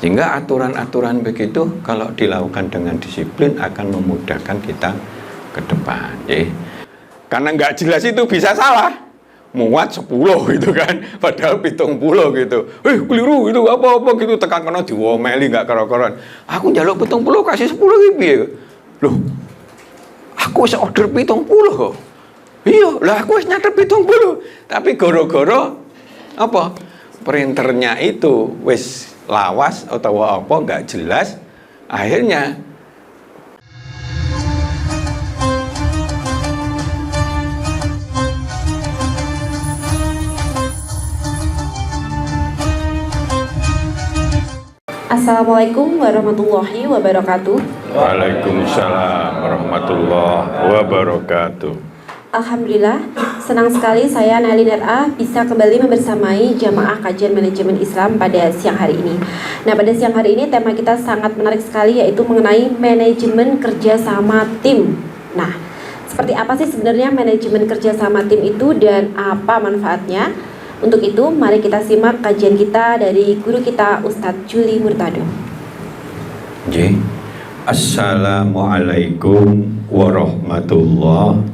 Sehingga aturan-aturan begitu kalau dilakukan dengan disiplin akan memudahkan kita ke depan. Ya. Karena nggak jelas itu bisa salah. Muat 10 gitu kan, padahal 70 gitu. Keliru itu apa-apa gitu, tekan kena diwomeli nggak karuan. Aku njaluk 70 kasih 10 gitu ya. Loh, aku wis order 70 kok. Iya, lah aku wis nyatet 70. Tapi goro-goro apa? Printernya itu wis lawas atau apa nggak jelas, akhirnya Assalamualaikum warahmatullahi wabarakatuh. Waalaikumsalam warahmatullahi wabarakatuh. Alhamdulillah, senang sekali saya Nalin RA bisa kembali membersamai jamaah kajian manajemen Islam pada siang hari ini. Nah, pada siang hari ini tema kita sangat menarik sekali, yaitu mengenai manajemen kerjasama tim. Nah, seperti apa sih sebenarnya manajemen kerjasama tim itu dan apa manfaatnya? Untuk itu, mari kita simak kajian kita dari guru kita Ustadz Juli Murtado. Assalamualaikum warahmatullahi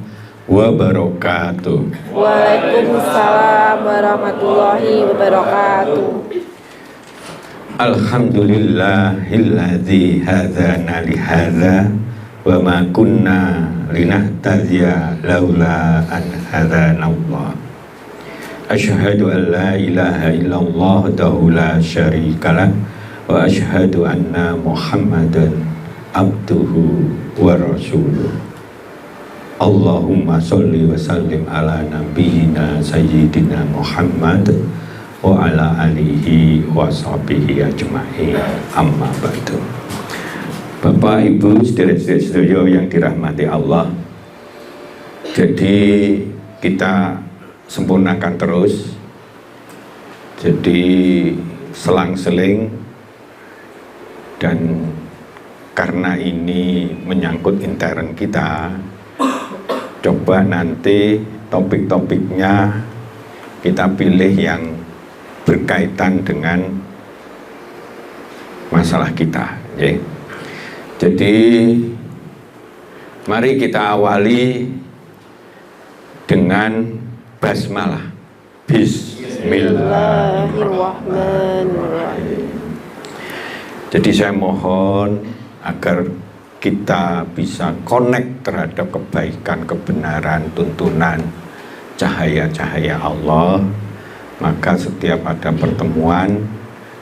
wabarakatuh. Waalaikumsalam warahmatullahi wabarakatuh. Alhamdulillahilladzi hadzana lihadza wa ma kunna linahtadiya laula an hadanallah. Asyhadu an la ilaha illallah wahdahu la syarikalah wa asyhadu anna Muhammadan abduhu wa rasuluh. Allahumma sholli wa sallim ala nabiyyina sayyidina Muhammad wa ala alihi wa sahbihi ajma'in, amma ba'du. Bapak, Ibu, saudara-saudara yang dirahmati Allah, jadi kita sempurnakan terus, jadi selang-seling, dan karena ini menyangkut intern kita, coba nanti topik-topiknya kita pilih yang berkaitan dengan masalah kita, ya. Jadi mari kita awali dengan basmalah. Bismillahirrahmanirrahim. Jadi saya mohon agar kita bisa connect terhadap kebaikan, kebenaran, tuntunan, cahaya-cahaya Allah. Maka setiap ada pertemuan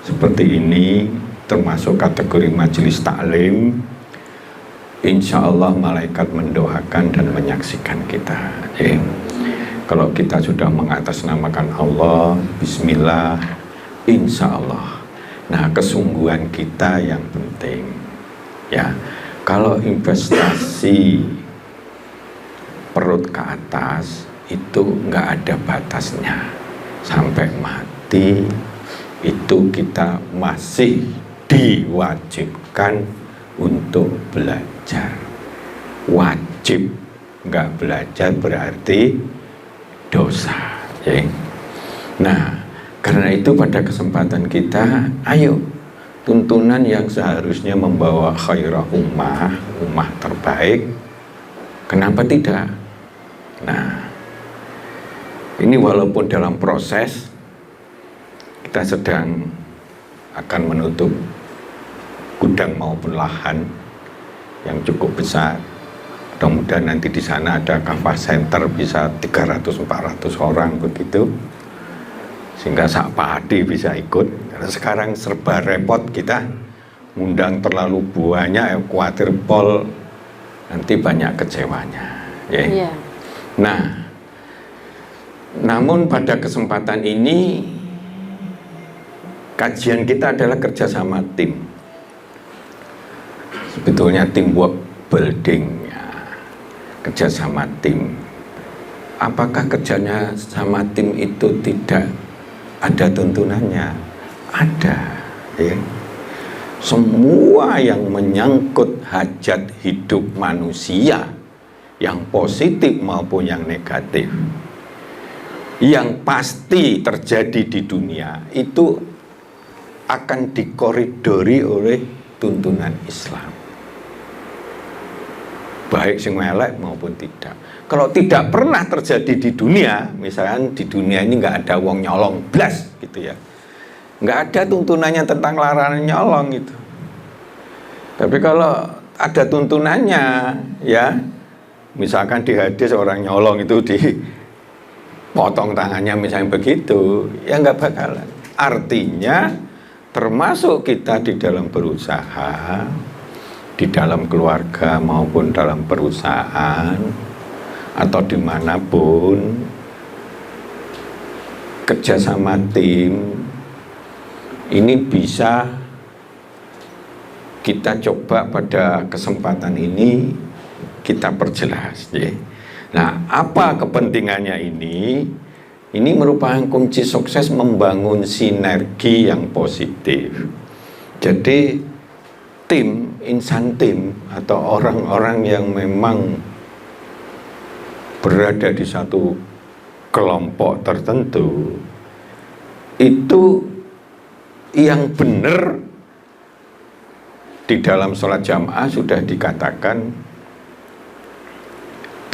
seperti ini, termasuk kategori majelis taklim, insya Allah malaikat mendoakan dan menyaksikan kita, ya. Kalau kita sudah mengatasnamakan Allah, bismillah, insya Allah. Nah, kesungguhan kita yang penting, ya. Kalau investasi perut ke atas itu nggak ada batasnya, sampai mati itu kita masih diwajibkan untuk belajar. Wajib, nggak belajar berarti dosa, ya. Nah, karena itu pada kesempatan kita, ayo, tuntunan yang seharusnya membawa khairah ummah terbaik, kenapa tidak? Nah, ini walaupun dalam proses kita sedang akan menutup gudang maupun lahan yang cukup besar. Mudah-mudahan nanti di sana ada kafah center bisa 300-400 orang begitu, sehingga sak padi bisa ikut. Karena sekarang serba repot kita, ngundang terlalu banyak, khawatir pol nanti banyak kecewanya, ya. Yeah. Nah, namun pada kesempatan ini kajian kita adalah kerjasama tim. Sebetulnya teamwork building, kerjasama tim. Apakah kerjanya sama tim itu tidak ada tuntunannya? Ada, ya. Semua yang menyangkut hajat hidup manusia, yang positif maupun yang negatif, yang pasti terjadi di dunia, itu akan dikoridori oleh tuntunan Islam, baik sing elek maupun tidak. Kalau tidak pernah terjadi di dunia, misalnya di dunia ini nggak ada wong nyolong blas gitu ya, nggak ada tuntunannya tentang larangan nyolong itu. Tapi kalau ada tuntunannya, ya, misalkan di hadis orang nyolong itu dipotong tangannya misalnya begitu, ya nggak bakalan. Artinya termasuk kita di dalam berusaha, di dalam keluarga maupun dalam perusahaan atau dimanapun, kerjasama tim ini bisa kita coba pada kesempatan ini kita perjelas ya. Nah, apa kepentingannya ini? Ini merupakan kunci sukses membangun sinergi yang positif. Jadi tim, insan tim atau orang-orang yang memang berada di satu kelompok tertentu itu yang benar di dalam sholat jamaah sudah dikatakan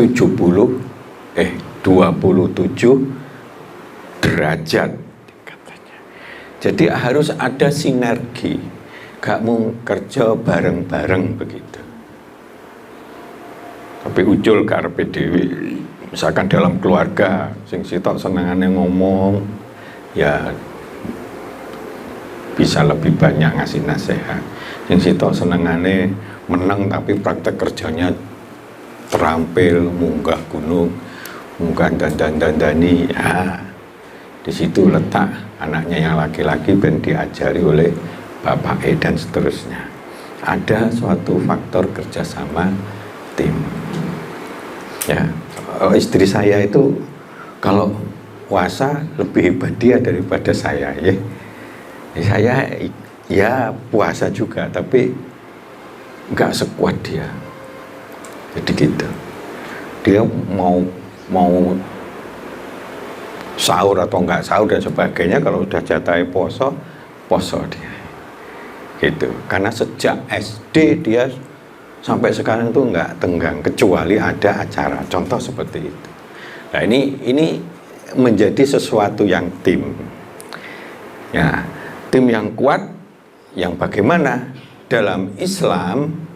27 derajat katanya. Jadi harus ada sinergi, gak mau kerja bareng-bareng begitu. Tapi ucul karepe dhewe, misalkan dalam keluarga sing sitok senengane ngomong, ya bisa lebih banyak ngasih nasihat. Sing sitok senengane menang tapi praktek kerjanya terampil, munggah gunung, munggah dandani, ya di situ letak anaknya yang laki-laki ben diajari oleh bapak dan seterusnya. Ada suatu faktor kerjasama tim. Ya, istri saya itu kalau puasa lebih hebat dia daripada saya ya. Saya ya puasa juga tapi nggak sekuat dia. Jadi gitu. Dia mau sahur atau nggak sahur dan sebagainya, kalau udah jatah poso dia. Gitu. Karena sejak SD dia sampai sekarang tuh nggak tenggang kecuali ada acara, contoh seperti itu. Nah ini menjadi sesuatu yang tim, ya, tim yang kuat, yang bagaimana dalam Islam.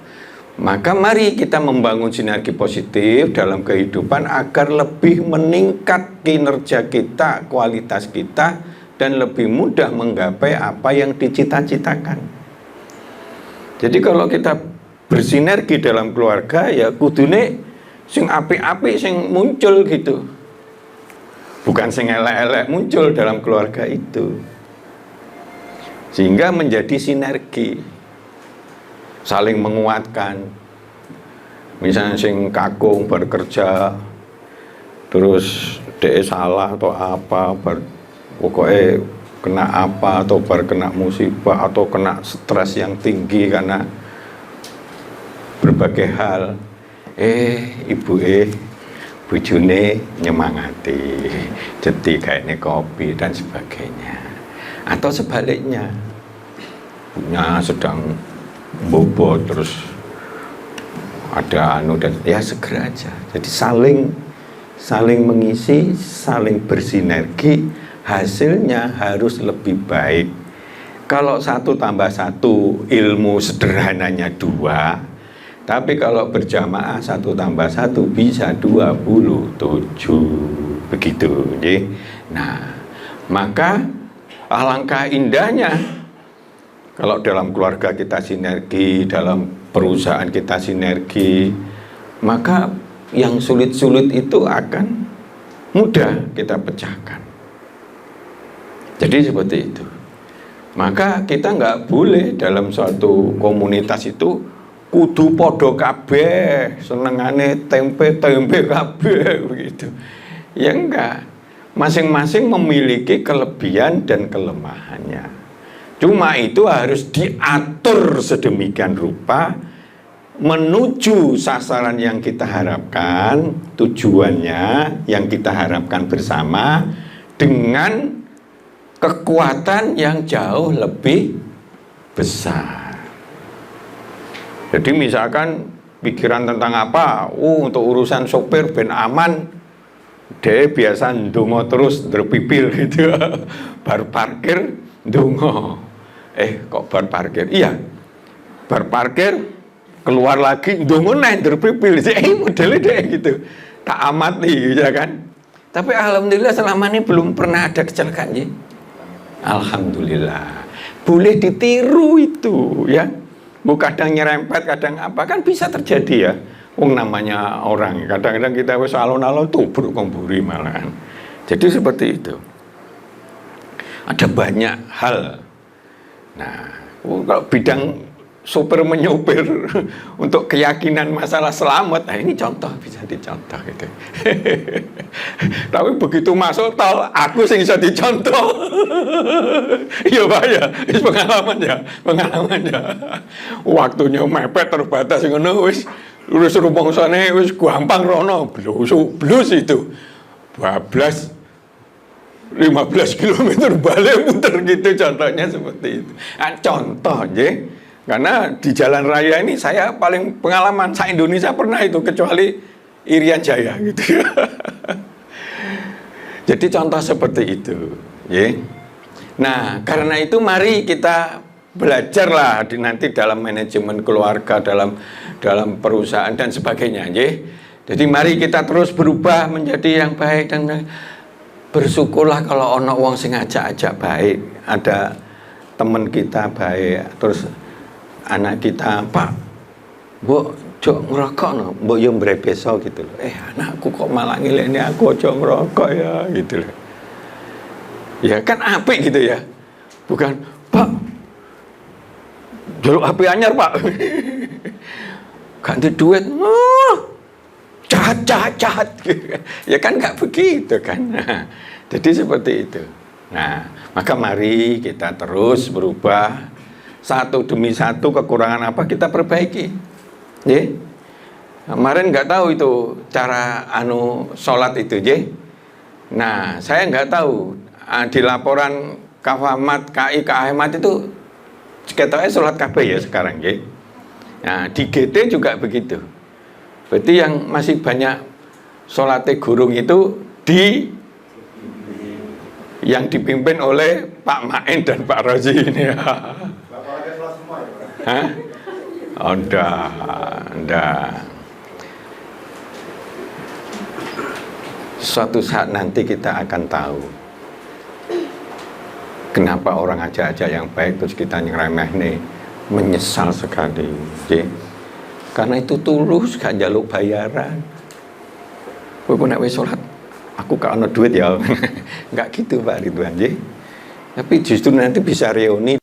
Maka mari kita membangun sinergi positif dalam kehidupan agar lebih meningkat kinerja kita, kualitas kita, dan lebih mudah menggapai apa yang dicita-citakan. Jadi kalau kita bersinergi dalam keluarga, ya kudune sing apik-apik sing muncul gitu, bukan sing elek-elek muncul dalam keluarga itu, sehingga menjadi sinergi, saling menguatkan. Misalnya sing kakung bekerja terus dia salah atau apa, pokoknya kena apa atau kena musibah atau kena stres yang tinggi karena berbagai hal, ibu bujune nyemangati, jadi kayaknya kopi dan sebagainya. Atau sebaliknya, punya sedang bobot terus ada dan ya segera aja. Jadi saling mengisi, saling bersinergi, hasilnya harus lebih baik. Kalau 1 tambah 1 ilmu sederhananya 2, tapi kalau berjamaah 1 tambah 1 bisa 27 begitu. Nah, maka alangkah indahnya kalau dalam keluarga kita sinergi, dalam perusahaan kita sinergi, maka yang sulit-sulit itu akan mudah kita pecahkan. Jadi seperti itu. Maka kita nggak boleh dalam suatu komunitas itu kudu podo kabeh, senengane tempe kabeh begitu. Ya enggak. Masing-masing memiliki kelebihan dan kelemahannya. Cuma itu harus diatur sedemikian rupa menuju sasaran yang kita harapkan, tujuannya yang kita harapkan bersama, dengan kekuatan yang jauh lebih besar. Jadi misalkan pikiran tentang apa, untuk urusan sopir ben aman, dia biasa ndonga terus derpipil gitu. Bar parkir ndonga. Kok bar parkir? Iya. Bar parkir keluar lagi ndonga neh derpipil. Modelnya dia gitu. Tak amati ya kan. Tapi alhamdulillah selama ini belum pernah ada kecelakaan ya. Alhamdulillah. Boleh ditiru itu ya. Kadang nyerempet, kadang apa, kan bisa terjadi ya. Namanya orang, kadang-kadang kita wis alon-alon tubruk komburi malahan. Jadi seperti itu. Ada banyak hal. Nah, kalau bidang sopir menyopir untuk keyakinan masalah selamat, ini contoh, bisa dicontoh gitu. Tapi begitu masuk tol, aku sing bisa dicontoh. Iya Pak ya, pengalaman ya. Waktunya mepet terbatas ngono wis rumongsane wis gampang rono, blus itu. 15 km balik muter gitu, contohnya seperti itu. Contoh ya. Karena di jalan raya ini saya paling pengalaman, se-Indonesia pernah itu, kecuali Irian Jaya gitu. Jadi contoh seperti itu, ya. Nah, karena itu mari kita belajarlah nanti dalam manajemen keluarga, dalam perusahaan dan sebagainya, ya. Jadi mari kita terus berubah menjadi yang baik dan bersyukurlah kalau ono wong sing ajak baik, ada teman kita baik, terus anak kita, Pak, mbok jok ngerokok no, mbok yo mbrebeso gitu loh. Anakku kok malah ngileni aku aja ngerokok ya gitu loh. Ya kan apik gitu ya. Bukan, Pak, jaluk HP anyar, Pak. Ganti duit. Jahat. Ya kan nggak begitu kan. Jadi seperti itu. Nah, maka mari kita terus berubah. Satu demi satu kekurangan apa kita perbaiki. Ya. Kemarin nggak tahu itu cara sholat itu, ya. Nah, saya nggak tahu di laporan Kafamat KI Ahmad itu ketoknya sholat KB ya sekarang, ya. Nah, di GT juga begitu. Berarti yang masih banyak sholatnya gurung itu yang dipimpin oleh Pak Main dan Pak Rozi ini. Hah? Oh, enggak. Suatu saat nanti kita akan tahu kenapa orang aja yang baik terus kita yang remeh nih, menyesal sekali, ya. Karena itu tulus, gak jaluk bayaran. Kowe nek wis salat, aku gak ono duit ya. Enggak gitu Pak Ridwan, ya. Tapi justru nanti bisa reuni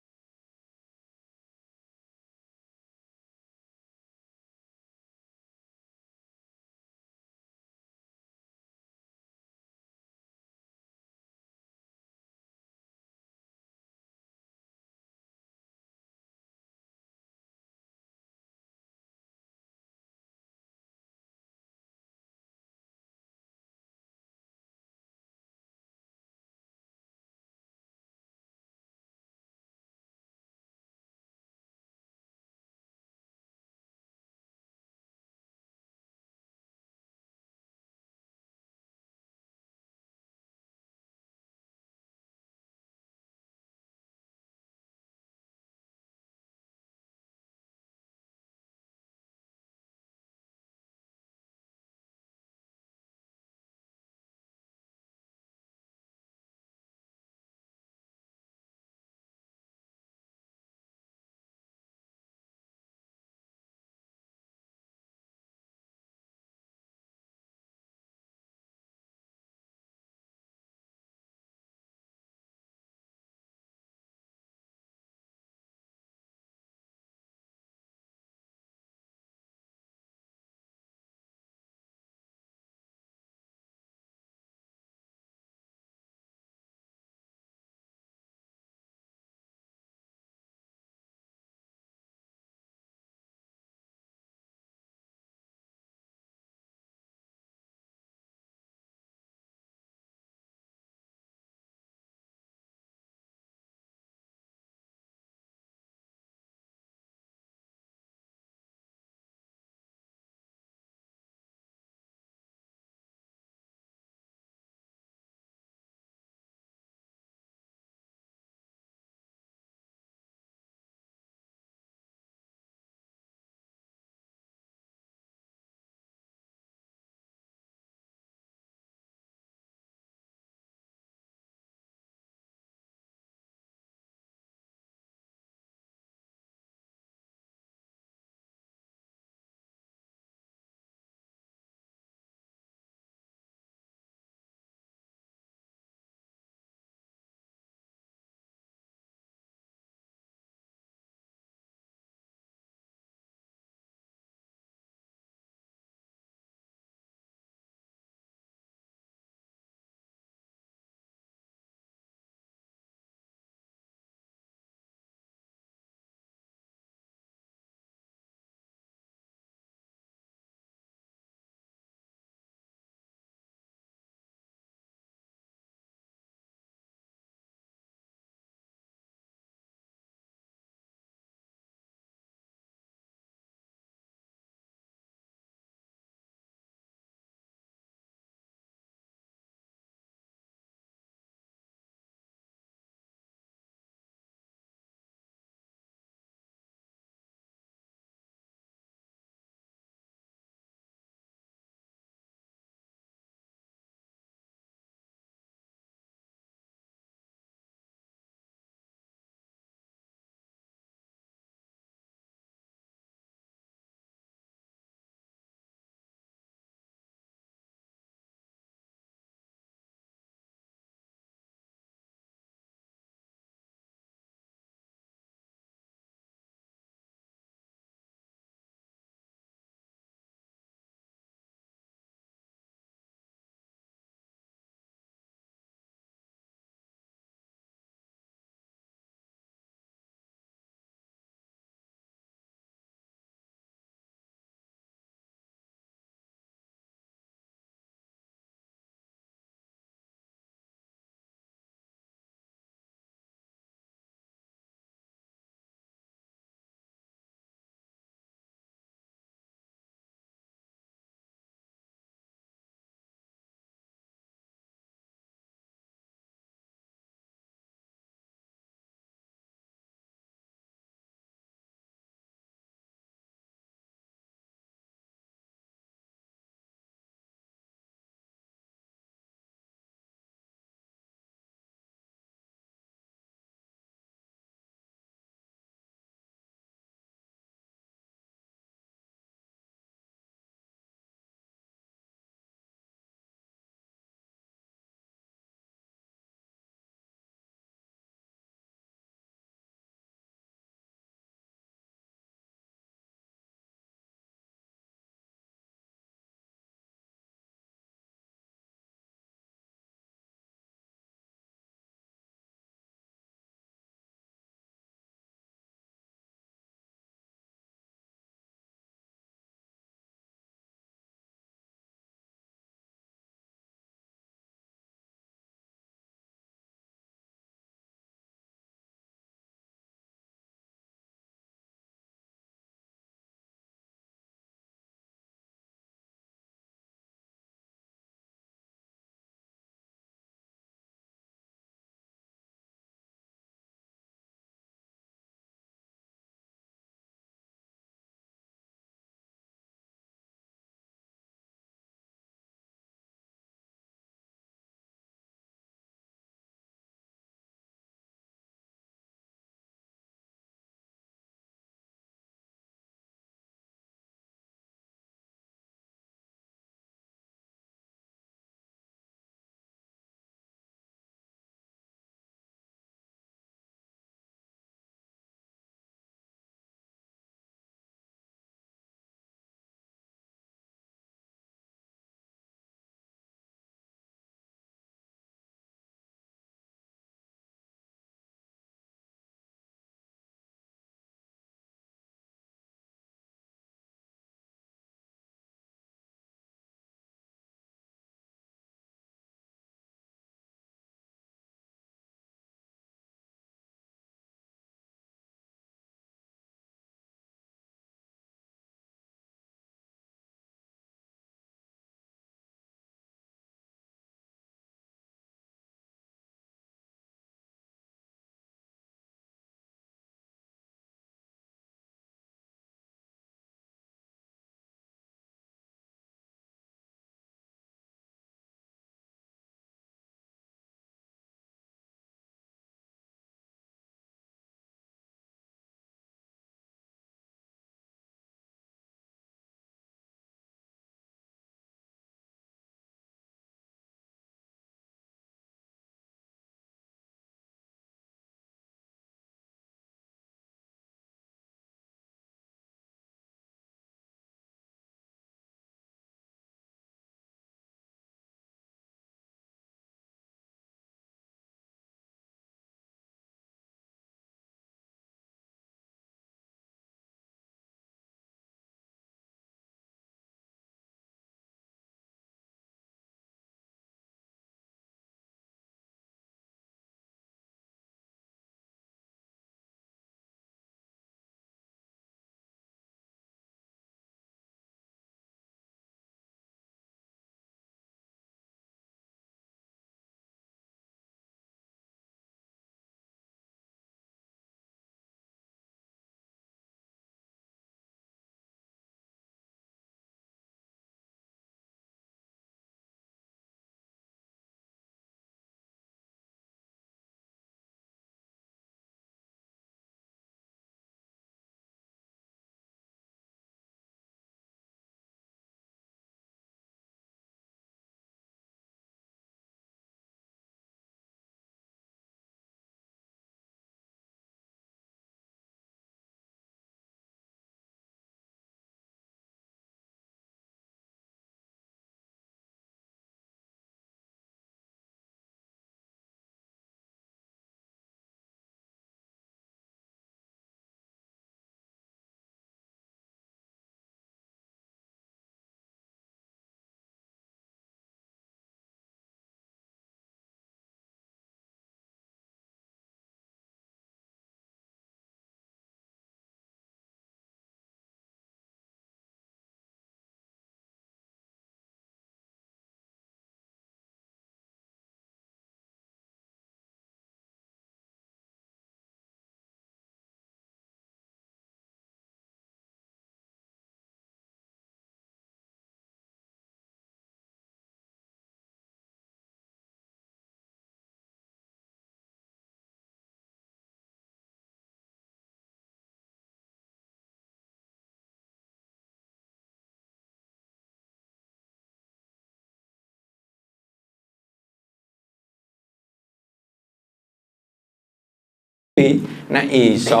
Nah iso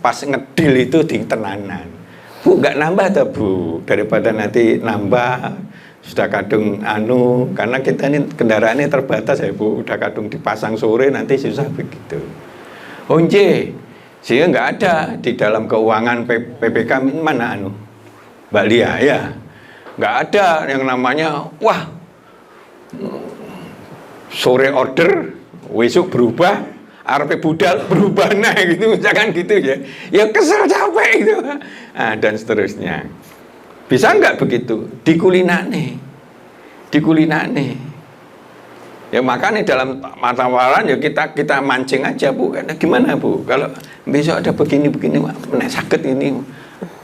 pas ngedil itu di tenanan. Bu nggak nambah tuh Bu, daripada nanti nambah sudah kadung karena kita ini kendaraannya terbatas ya Bu, udah kadung dipasang sore nanti susah begitu. Onje, sehingga nggak ada di dalam keuangan PPK mana Mbak Lia ya, nggak ada yang namanya wah sore order, besok berubah, arpe budal berubah nah gitu, jangan gitu ya. Ya kesel capek gitu. Nah, dan seterusnya. Bisa nggak begitu? Dikulinane. Ya makanya dalam mata waran ya kita mancing aja Bu. Gimana Bu? Kalau besok ada begini-begini, nek sakit ini,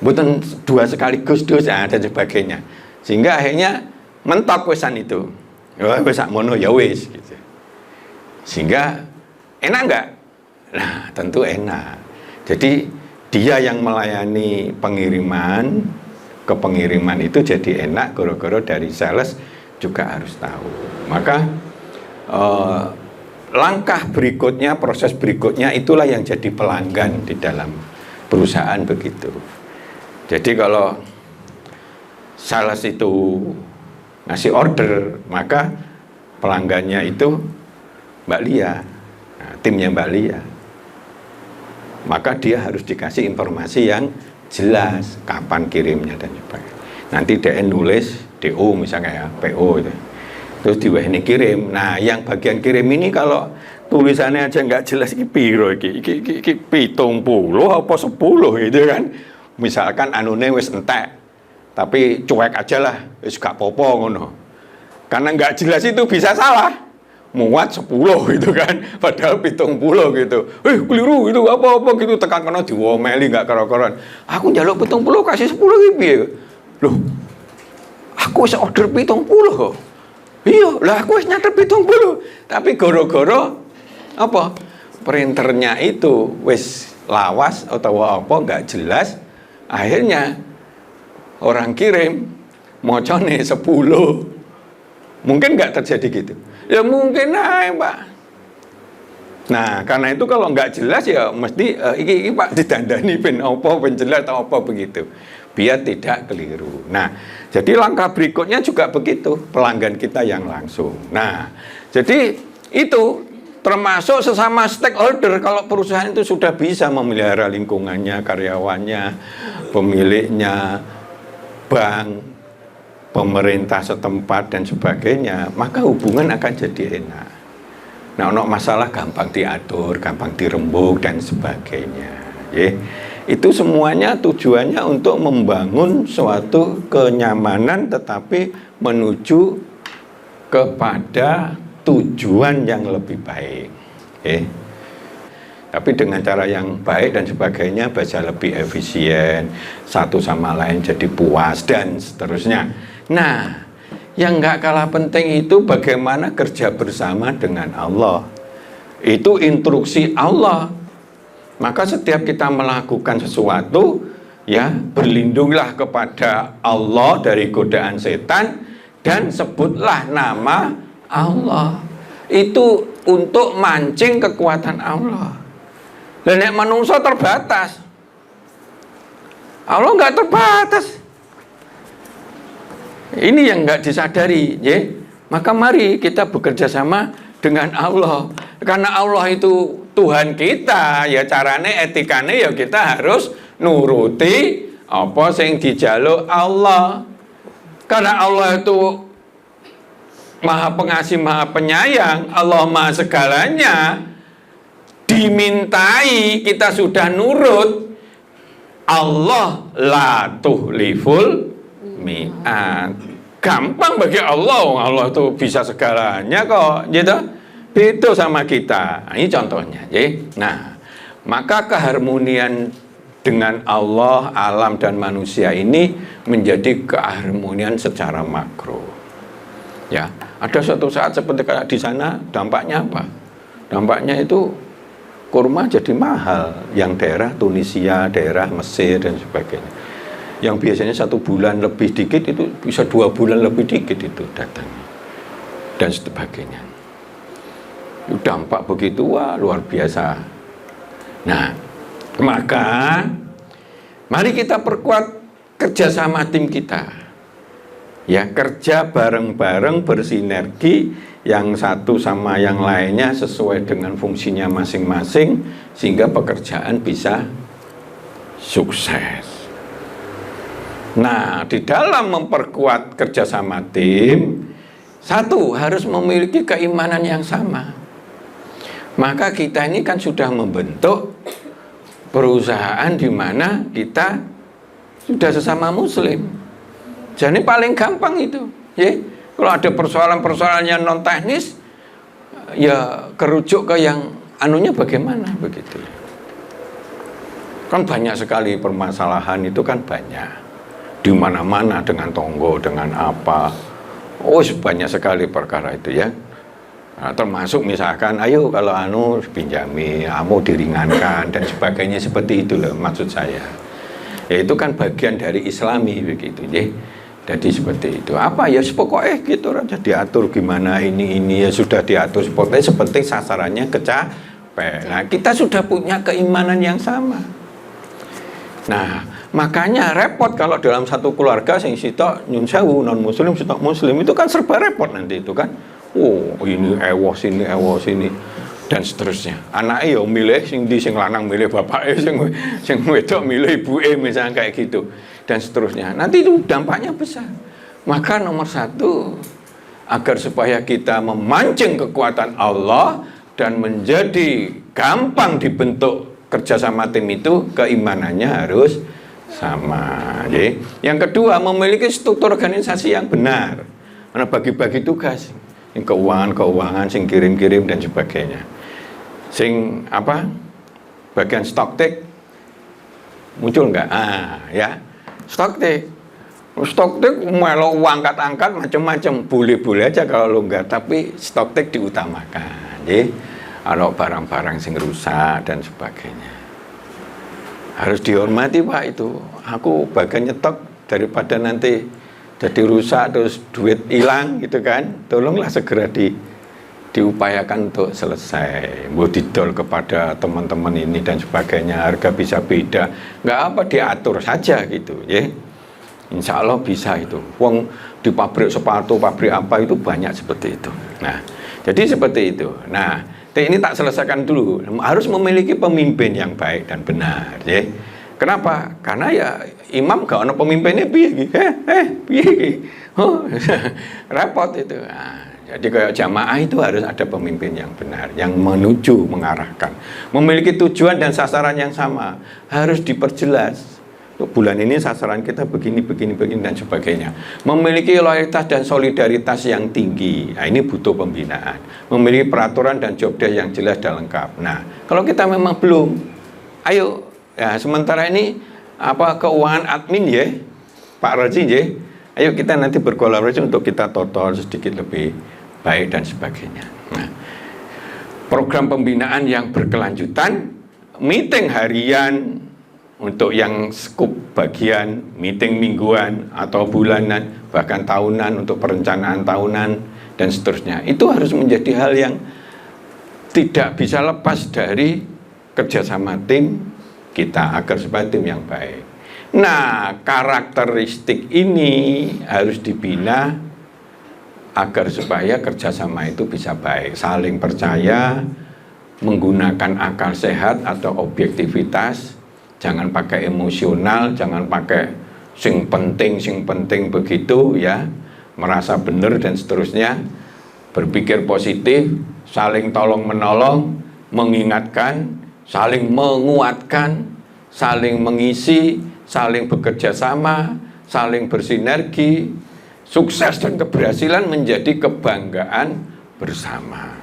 bukan 2 sekaligus dan sebagainya. Sehingga akhirnya mentok wesan itu. Ya wis sakmono ya wis gitu. Sehingga enak nggak? Nah tentu enak. Jadi dia yang melayani pengiriman ke pengiriman itu jadi enak, gara-gara dari sales juga harus tahu. Maka langkah berikutnya, proses berikutnya itulah yang jadi pelanggan di dalam perusahaan begitu. Jadi kalau sales itu ngasih order, maka pelanggannya itu Mbak Lia, nah, timnya Mbak Lia. Maka dia harus dikasih informasi yang jelas, kapan kirimnya dan sebagainya. Nanti dia nulis DO misalnya ya, PO itu. Terus diwehni kirim. Nah, yang bagian kirim ini kalau tulisannya aja nggak jelas iki piro iki 70 apa 10 gitu kan. Misalkan anune wis entek, tapi cuek aja lah, wis gak popo ngono. Karena nggak jelas itu bisa salah. Muat 10 gitu kan, padahal 70 gitu. Keliru itu apa-apa gitu, tekan kena diwomeli nggak karo-karoan. Aku njaluk 70 kasih 10 iki piye? Loh. Aku wis order 70 kok. Iya, lah aku wis nyatet 70. Tapi gara-gara apa? Printernya itu wis lawas atau apa nggak jelas, akhirnya orang kirim mocone 10. Mungkin nggak terjadi gitu. Ya mungkin aja Pak. Nah karena itu kalau nggak jelas ya mesti iki Pak didandani ben apa ben jelas atau apa begitu, biar tidak keliru. Nah jadi langkah berikutnya juga begitu, pelanggan kita yang langsung. Nah jadi itu termasuk sesama stakeholder. Kalau perusahaan itu sudah bisa memelihara lingkungannya, karyawannya, pemiliknya, bank, pemerintah setempat dan sebagainya, maka hubungan akan jadi enak. Nah, ono masalah gampang diatur, gampang dirembuk dan sebagainya. Ya. Itu semuanya tujuannya untuk membangun suatu kenyamanan, tetapi menuju kepada tujuan yang lebih baik. Ya. Tapi dengan cara yang baik dan sebagainya, bisa lebih efisien, satu sama lain jadi puas dan seterusnya. Nah, yang nggak kalah penting itu bagaimana kerja bersama dengan Allah. Itu instruksi Allah. Maka setiap kita melakukan sesuatu, ya berlindunglah kepada Allah dari godaan setan dan sebutlah nama Allah. Itu untuk mancing kekuatan Allah. Dan nek manusia terbatas, Allah nggak terbatas. Ini yang nggak disadari, ya. Maka mari kita bekerja sama dengan Allah. Karena Allah itu Tuhan kita, ya carane etikane ya kita harus nuruti apa sing dijaluk Allah. Karena Allah itu Maha Pengasih, Maha Penyayang, Allah Maha segalanya. Dimintai kita sudah nurut, Allah la tuhliful mi'ad. Gampang bagi Allah, Allah itu bisa segalanya kok, gitu. Beda sama kita. Nah, ini contohnya, ya. Nah, maka keharmonian dengan Allah, alam dan manusia ini menjadi keharmonian secara makro. Ya, ada suatu saat seperti kayak di sana, dampaknya apa? Dampaknya itu kurma jadi mahal, yang daerah Tunisia, daerah Mesir dan sebagainya. Yang biasanya 1 bulan lebih dikit itu bisa 2 bulan lebih dikit itu datangnya dan sebagainya. Dampak begitu wah luar biasa. Nah, maka mari kita perkuat kerjasama tim kita. Ya, kerja bareng-bareng bersinergi, yang satu sama yang lainnya sesuai dengan fungsinya masing-masing, sehingga pekerjaan bisa sukses. Nah, di dalam memperkuat kerjasama tim, satu, harus memiliki keimanan yang sama. Maka kita ini kan sudah membentuk perusahaan di mana kita sudah sesama muslim. Jadi paling gampang itu, ya. Kalau ada persoalan-persoalan yang non teknis, ya kerujuk ke yang anunya bagaimana begitu. Kan banyak sekali permasalahan itu kan banyak. Di mana-mana dengan tonggo, dengan apa. Oh, banyak sekali perkara itu ya. Nah, termasuk misalkan, ayo kalau pinjami, mau diringankan dan sebagainya, seperti itu loh maksud saya. Ya itu kan bagian dari Islami begitu ya. Jadi seperti itu. Apa ya pokoknya gitu aja diatur gimana ini ya sudah diatur seperti sasarannya kecapai. Nah, kita sudah punya keimanan yang sama. Nah, makanya repot kalau dalam satu keluarga sing sitok nyun sewu non muslim sitok muslim, itu kan serba repot nanti itu kan. Oh, ini ewas ini dan seterusnya. Anaknya ya milih sing lanang milih bapaknya, sing wedok milih ibuke misalnya kayak gitu dan seterusnya. Nanti itu dampaknya besar. Maka nomor satu, agar supaya kita memancing kekuatan Allah dan menjadi gampang dibentuk kerjasama tim itu, keimanannya harus sama. Yang kedua, memiliki struktur organisasi yang benar. Karena bagi-bagi tugas, keuangan, sing kirim-kirim dan sebagainya. Sing apa? Bagian stock take muncul enggak? Ya. Stock take melok angkat-angkat macam-macam, boleh-boleh aja kalau enggak, tapi stock take diutamakan. Kalau barang-barang sing rusak dan sebagainya harus dihormati Pak itu. Aku bagian nyetok daripada nanti jadi rusak terus duit hilang gitu kan. Tolonglah segera diupayakan untuk selesai. Mau didol kepada teman-teman ini dan sebagainya, harga bisa beda. Nggak apa, diatur saja gitu ya. Insya Allah bisa itu. Wong di pabrik sepatu, pabrik apa itu banyak seperti itu. Nah, jadi seperti itu. Nah, ini tak selesaikan dulu. Harus memiliki pemimpin yang baik dan benar ya. Kenapa? Karena ya imam gak ada pemimpinnya piye piye. Oh, repot itu. Nah, jadi kayak jamaah itu harus ada pemimpin yang benar, yang menuju, mengarahkan, memiliki tujuan dan sasaran yang sama, harus diperjelas. Bulan ini sasaran kita begini dan sebagainya. Memiliki loyalitas dan solidaritas yang tinggi. Nah, ini butuh pembinaan. Memiliki peraturan dan job desk yang jelas dan lengkap. Nah, kalau kita memang belum, ayo. Ya, sementara ini keuangan admin ya, Pak Raji ya. Ayo kita nanti berkolaborasi untuk kita total sedikit lebih baik dan sebagainya. Nah, program pembinaan yang berkelanjutan, meeting harian untuk yang skup bagian, meeting mingguan atau bulanan, bahkan tahunan untuk perencanaan tahunan dan seterusnya. Itu harus menjadi hal yang tidak bisa lepas dari kerjasama tim kita agar supaya tim yang baik. Nah, karakteristik ini harus dibina agar supaya kerjasama itu bisa baik, saling percaya, menggunakan akal sehat atau objektivitas, jangan pakai emosional, jangan pakai sing penting begitu ya, merasa benar dan seterusnya, berpikir positif, saling tolong menolong, mengingatkan, saling menguatkan, saling mengisi, saling bekerja sama, saling bersinergi. Sukses dan keberhasilan menjadi kebanggaan bersama.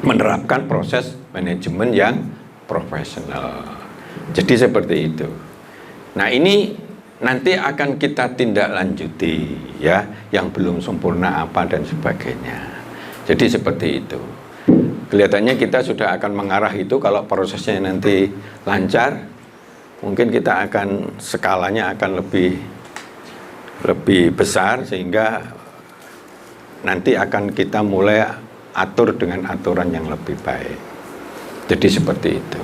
Menerapkan proses manajemen yang profesional. Jadi seperti itu. Nah, ini nanti akan kita tindak lanjuti ya, yang belum sempurna apa dan sebagainya. Jadi seperti itu. Kelihatannya kita sudah akan mengarah itu. Kalau prosesnya nanti lancar, mungkin kita akan skalanya akan lebih besar, sehingga nanti akan kita mulai atur dengan aturan yang lebih baik. Jadi seperti itu.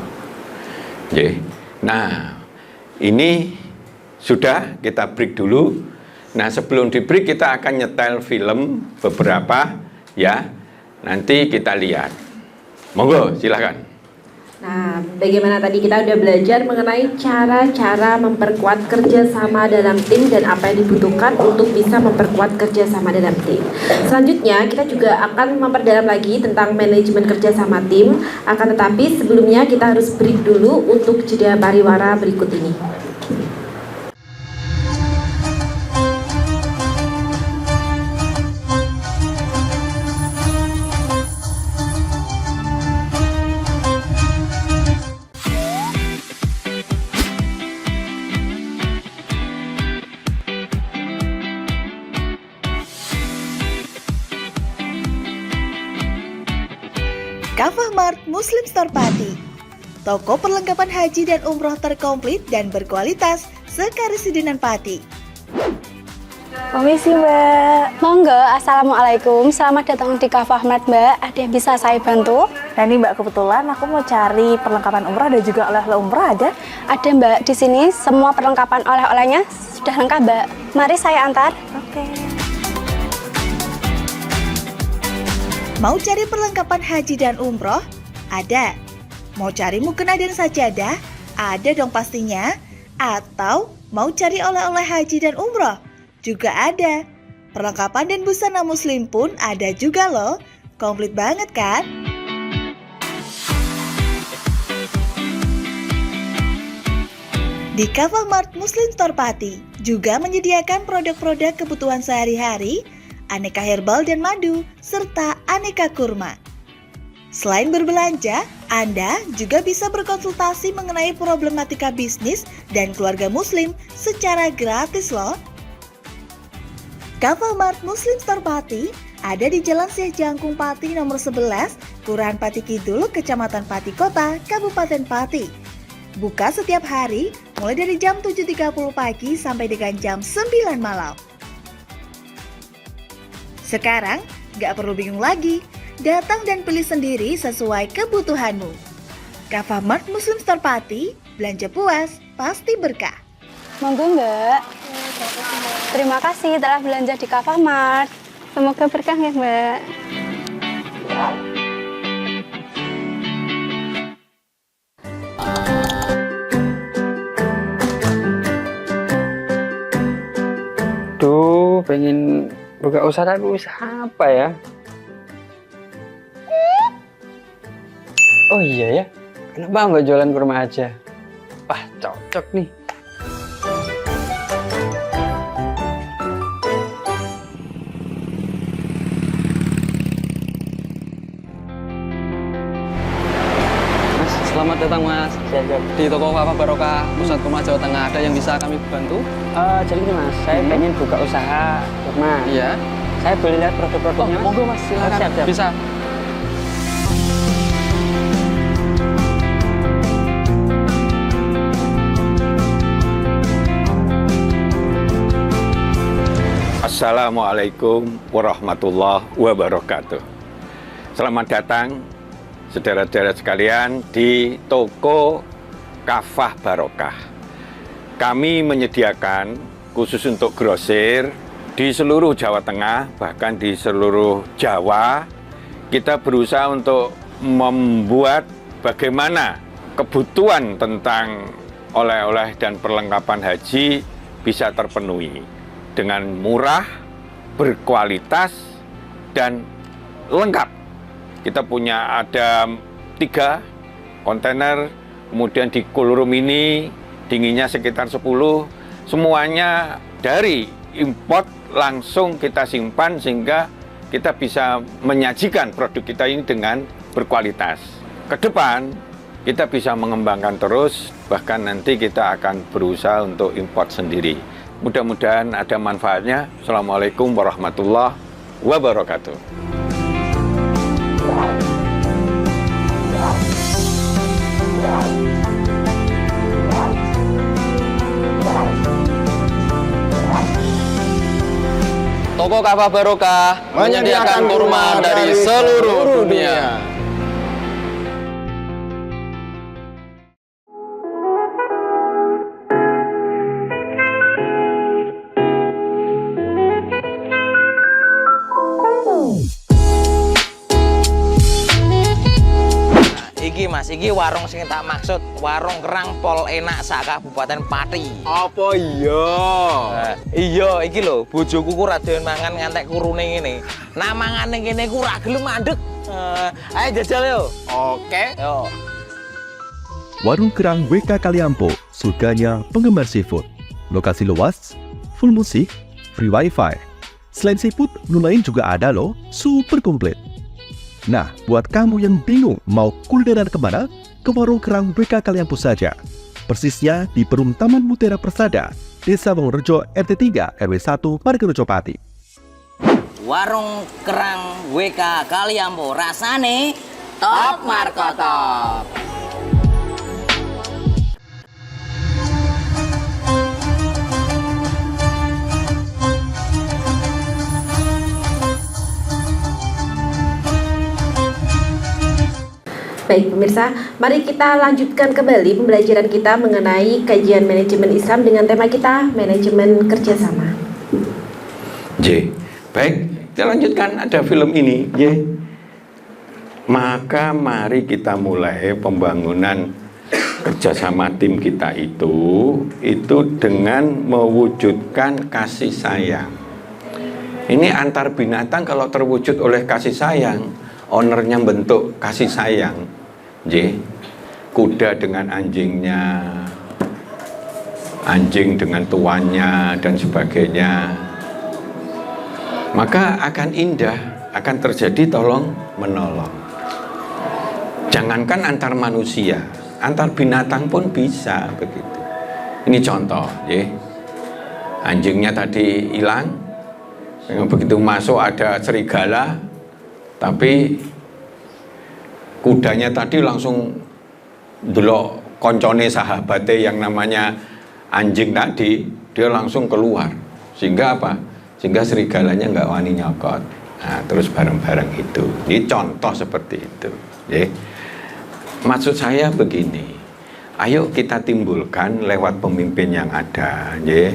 Nggih. Nah, ini sudah kita break dulu. Nah, sebelum di break kita akan nyetel film beberapa ya. Nanti kita lihat. Monggo, silakan. Nah, bagaimana tadi kita udah belajar mengenai cara-cara memperkuat kerjasama dalam tim dan apa yang dibutuhkan untuk bisa memperkuat kerjasama dalam tim. Selanjutnya, kita juga akan memperdalam lagi tentang manajemen kerjasama tim. Akan tetapi sebelumnya kita harus break dulu untuk jeda pariwara berikut ini. Kafah Mart Muslim Store Pati, toko perlengkapan haji dan umroh terkomplit dan berkualitas sekarisidenan Pati. Permisi Mbak. Monggo, Assalamualaikum. Selamat datang di Kafah Mart Mbak. Ada yang bisa saya bantu? Nah ini Mbak, kebetulan aku mau cari perlengkapan umrah dan juga oleh-oleh umrah ada? Ada Mbak, di sini semua perlengkapan oleh-olehnya sudah lengkap Mbak. Mari saya antar. Oke. Mau cari perlengkapan haji dan umroh? Ada. Mau cari mukena dan sajadah? Ada dong pastinya. Atau mau cari oleh-oleh haji dan umroh? Juga ada. Perlengkapan dan busana muslim pun ada juga loh. Komplit banget kan? Di Kafah Mart Muslim Store Pati juga menyediakan produk-produk kebutuhan sehari-hari, aneka herbal dan madu, serta aneka kurma. Selain berbelanja, Anda juga bisa berkonsultasi mengenai problematika bisnis dan keluarga muslim secara gratis loh. Kafah Mart Muslim Store Pati ada di Jalan Syekh Jangkung Pati nomor 11, Kelurahan Pati Kidul, Kecamatan Pati Kota, Kabupaten Pati. Buka setiap hari mulai dari jam 7.30 pagi sampai dengan jam 9 malam. Sekarang, gak perlu bingung lagi, datang dan pilih sendiri sesuai kebutuhanmu. Kafah Mart Muslim Store Pati, belanja puas, pasti berkah. Monggo Mbak. Terima kasih telah belanja di Kafah Mart. Semoga berkah ya Mbak. Duh, pengen buka usaha tapi usaha apa ya? Oh iya ya, kenapa nggak jualan kurma aja? Wah, cocok nih. Mas, selamat datang Mas. Di toko Kafah Barokah, Pusat Kurma Jawa Tengah, ada yang bisa kami bantu? Jadi ini Mas, saya pengen buka usaha kurma. Iya. Saya boleh lihat produk-produknya Mas? Monggo Mas, silakan. Siap, siap. Bisa. Assalamualaikum warahmatullahi wabarakatuh. Selamat datang saudara-saudara sekalian di toko Kafah Barokah. Kami menyediakan khusus untuk grosir di seluruh Jawa Tengah, bahkan di seluruh Jawa. Kita berusaha untuk membuat bagaimana kebutuhan tentang oleh-oleh dan perlengkapan haji bisa terpenuhi dengan murah, berkualitas, dan lengkap. Kita punya ada 3 kontainer, kemudian di cool room ini dinginnya sekitar 10, semuanya dari import langsung kita simpan sehingga kita bisa menyajikan produk kita ini dengan berkualitas. Ke depan kita bisa mengembangkan terus, bahkan nanti kita akan berusaha untuk import sendiri. Mudah-mudahan ada manfaatnya. Assalamualaikum warahmatullahi wabarakatuh. Toko Kafah Barokah menyediakan kurma dari seluruh dunia. iki Mas, iki warung sing tak maksud, warung kerang pol enak sak Kabupaten Pati. Apa iya? Iya, iki lho, bojoku ku ra doyan mangan ngantek kurune ngene. Nah mangane kene ku ra gelem mandeg. Ayo jajal yo. Oke. Yo. Warung Kerang WK Kaliampo, surganya penggemar seafood. Lokasi luas, full musik, free wifi. Selain seafood, menu lain juga ada loh, super komplit. Nah, buat kamu yang bingung mau kulineran kemana, ke Warung Kerang WK Kaliampo saja. Persisnya di Perum Taman Mutiara Persada, Desa Wongrejo RT 3 RW 1 Margarejo Pati. Warung Kerang WK Kaliampo, rasane top markotop. Baik pemirsa, mari kita lanjutkan kembali pembelajaran kita mengenai kajian manajemen Islam dengan tema kita manajemen kerjasama. J. Baik, kita lanjutkan, ada film ini. Y. Maka mari kita mulai pembangunan kerjasama tim kita itu dengan mewujudkan kasih sayang. Ini antar binatang kalau terwujud oleh kasih sayang, ownernya bentuk kasih sayang. J. Kuda dengan anjingnya, anjing dengan tuannya dan sebagainya, maka akan indah, akan terjadi tolong menolong. Jangankan antar manusia, antar binatang pun bisa begitu. Ini contoh, ya. Anjingnya tadi hilang, begitu masuk ada serigala, tapi kudanya tadi langsung delok koncone sahabate yang namanya anjing tadi, dia langsung keluar. Sehingga apa? Sehingga serigalanya nggak wani nyokot. Nah, terus bareng-bareng itu. Ini contoh seperti itu. Ya. Maksud saya begini, ayo kita timbulkan lewat pemimpin yang ada, ya.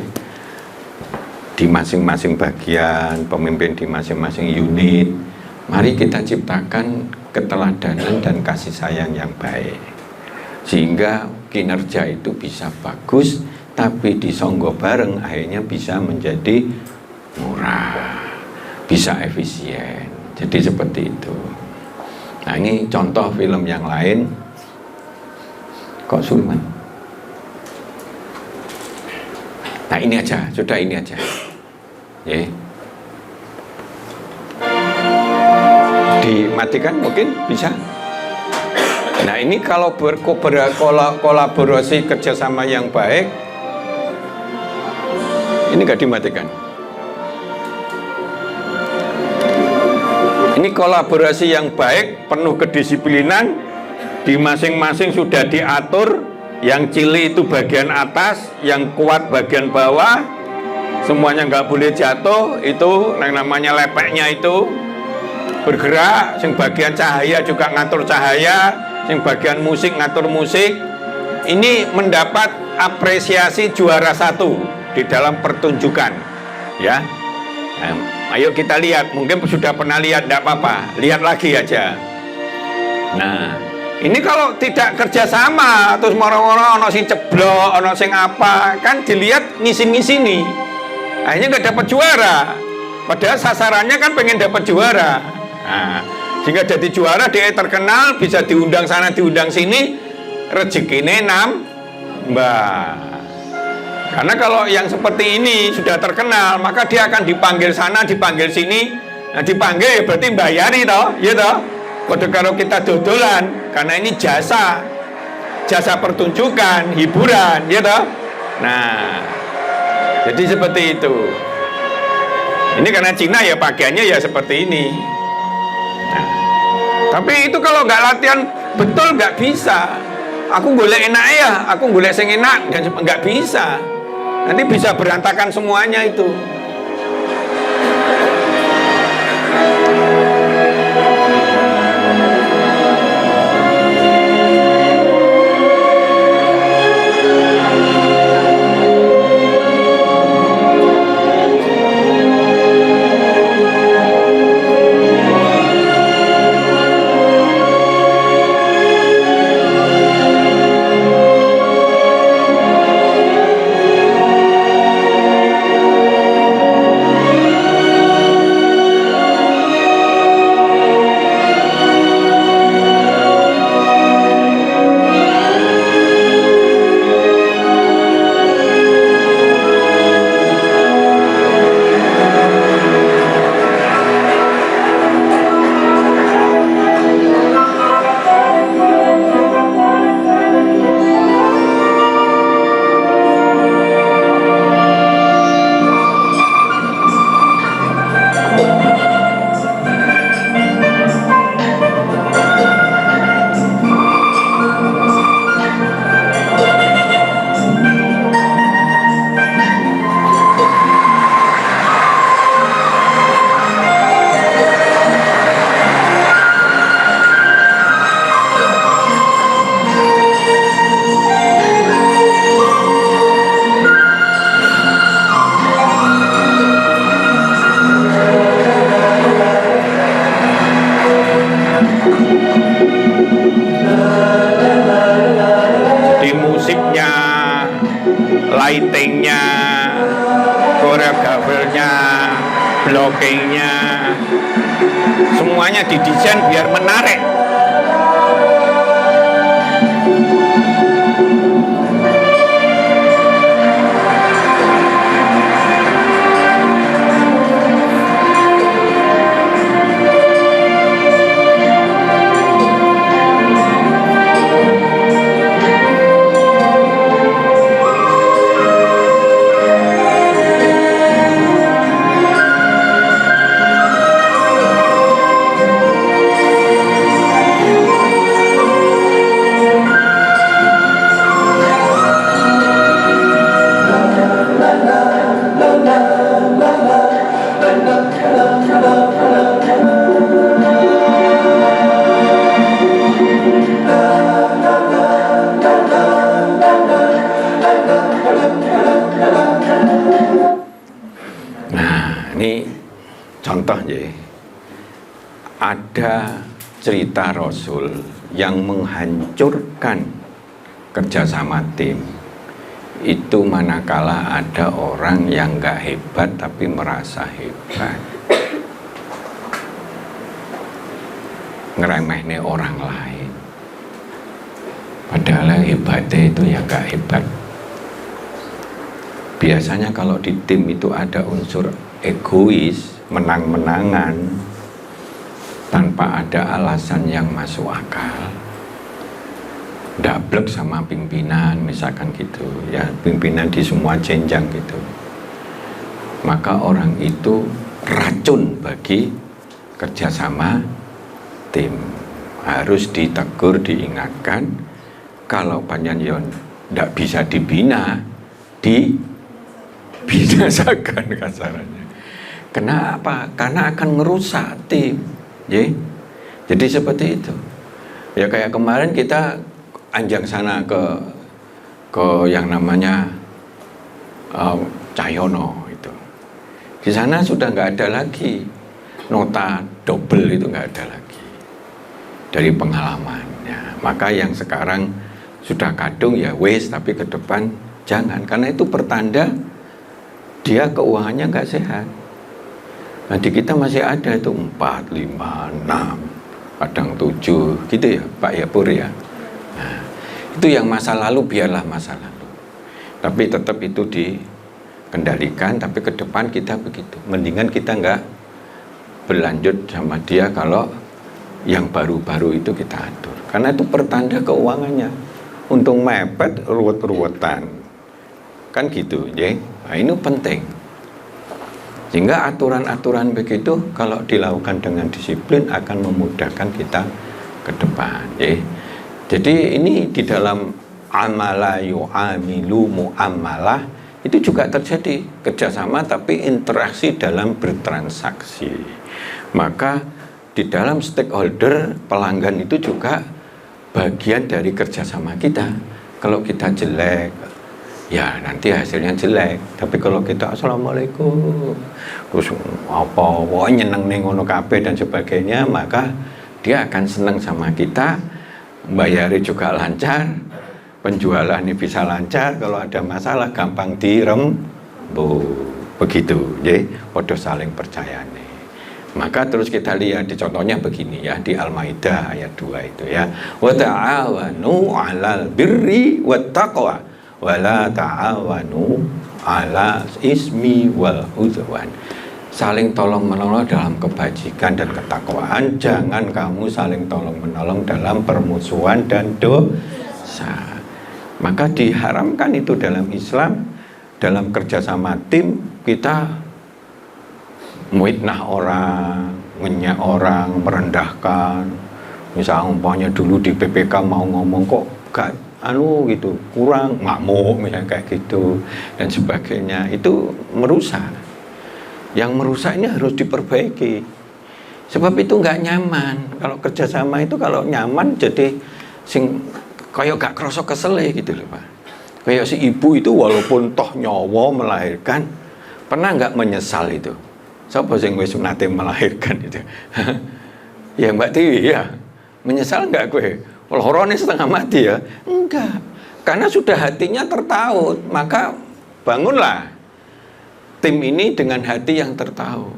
Di masing-masing bagian, pemimpin di masing-masing unit. Mari kita ciptakan keteladanan dan kasih sayang yang baik, sehingga kinerja itu bisa bagus, tapi disonggo bareng akhirnya bisa menjadi murah, bisa efisien. Jadi seperti itu. Nah, ini contoh film yang lain. Kok Sulman? Nah, ini aja, sudah ini aja. Ya. Dimatikan mungkin bisa. Nah, ini kalau berkolaborasi kerjasama yang baik, ini nggak dimatikan. Ini kolaborasi yang baik, penuh kedisiplinan, di masing-masing sudah diatur, yang cili itu bagian atas, yang kuat bagian bawah, semuanya nggak boleh jatuh, itu yang namanya lepeknya itu bergerak, yang bagian cahaya juga ngatur cahaya, yang bagian musik ngatur musik. Ini mendapat apresiasi juara 1 di dalam pertunjukan, ya. Nah, ayo kita lihat, mungkin sudah pernah lihat, tidak apa-apa, lihat lagi aja. Nah, ini kalau tidak kerjasama, terus moro-moro ono sing ceblok, ono sing apa, kan dilihat ngisin-ngisini, akhirnya nggak dapat juara. Padahal sasarannya kan pengen dapat juara. Nah, sehingga jadi juara, dia terkenal, bisa diundang sana, diundang sini, rezekine nambah. Karena kalau yang seperti ini sudah terkenal, maka dia akan dipanggil sana, dipanggil sini. Nah, dipanggil ya berarti bayari toh, ya toh. Kode kalau kita dodolan, karena ini jasa pertunjukan, hiburan, ya toh. Nah, jadi seperti itu. Ini karena Cina ya pakaiannya ya seperti ini. Nah, tapi itu kalau nggak latihan betul nggak bisa. Aku boleh enak ya, aku boleh sing enak, dan nggak bisa. Nanti bisa berantakan semuanya itu. lightingnya, koreografernya, blockingnya, semuanya didesain biar menarik. Ini contoh ya, ada cerita Rasul yang menghancurkan kerjasama tim. Itu manakala ada orang yang nggak hebat tapi merasa hebat, ngeremehnya orang lain, padahal hebatnya itu ya nggak hebat. Biasanya kalau di tim itu ada unsur egois, menang-menangan tanpa ada alasan yang masuk akal, dablek sama pimpinan misalkan gitu ya, pimpinan di semua jenjang gitu, maka orang itu racun bagi kerjasama tim. Harus ditegur, diingatkan, kalau panjenengan tidak bisa dibina, dibinasakan kasarannya. Kenapa? Karena akan merusak tim. Jadi seperti itu. Ya kayak kemarin kita anjang sana ke yang namanya Cahyono itu. Di sana sudah nggak ada lagi nota double, itu nggak ada lagi dari pengalamannya. Maka yang sekarang sudah kadung ya wes, tapi ke depan jangan, karena itu pertanda dia keuangannya nggak sehat. Nah di kita masih ada itu 4, 5, 6, kadang 7 gitu ya Pak ya Pur ya. Nah, itu yang masa lalu biarlah masa lalu, tapi tetap itu dikendalikan. Tapi ke depan kita begitu, mendingan kita nggak berlanjut sama dia kalau yang baru-baru itu kita atur, karena itu pertanda keuangannya untung mepet, ruwet-ruwetan kan gitu ya. Nah ini penting, sehingga aturan-aturan begitu kalau dilakukan dengan disiplin akan memudahkan kita ke depan ya. Jadi ini di dalam amala yu'amilu mu'amalah itu juga terjadi kerjasama tapi interaksi dalam bertransaksi. Maka di dalam stakeholder pelanggan itu juga bagian dari kerjasama kita. Kalau kita jelek, ya nanti hasilnya jelek. Tapi kalau kita assalamualaikum, terus apa, wah nyeneng ning ngono kabeh dan sebagainya, maka dia akan senang sama kita, bayari juga lancar, penjualan ini bisa lancar. Kalau ada masalah gampang begitu, ya, podo saling percaya nih. Maka terus kita lihat di contohnya begini ya, di Al-Maidah ayat 2 itu ya, wa ta'awanu 'alal birri wat taqwa wa la ta'awanu 'ala ismi wal udwan. Saling tolong menolong dalam kebajikan dan ketakwaan, jangan kamu saling tolong menolong dalam permusuhan dan dosa. Maka diharamkan itu dalam Islam. Dalam kerjasama tim kita muitnah orang, ngenyak orang, merendahkan. Misalnya umpamanya dulu di PPK mau ngomong kok gak gitu, kurang, ngamuk misalnya kayak gitu dan sebagainya, itu merusak. Yang merusak ini harus diperbaiki, sebab itu nggak nyaman. Kalau kerjasama itu kalau nyaman jadi sing kayak gak kerasa kesele gitu loh Pak. Kayak si ibu itu walaupun toh nyawa melahirkan, pernah nggak menyesal itu? Siapa sing wis nate melahirkan itu? Ya Mbak Tiwi ya, menyesal nggak gue? Lorone setengah mati ya? Enggak, karena sudah hatinya tertaut, maka bangunlah tim ini dengan hati yang tertaut.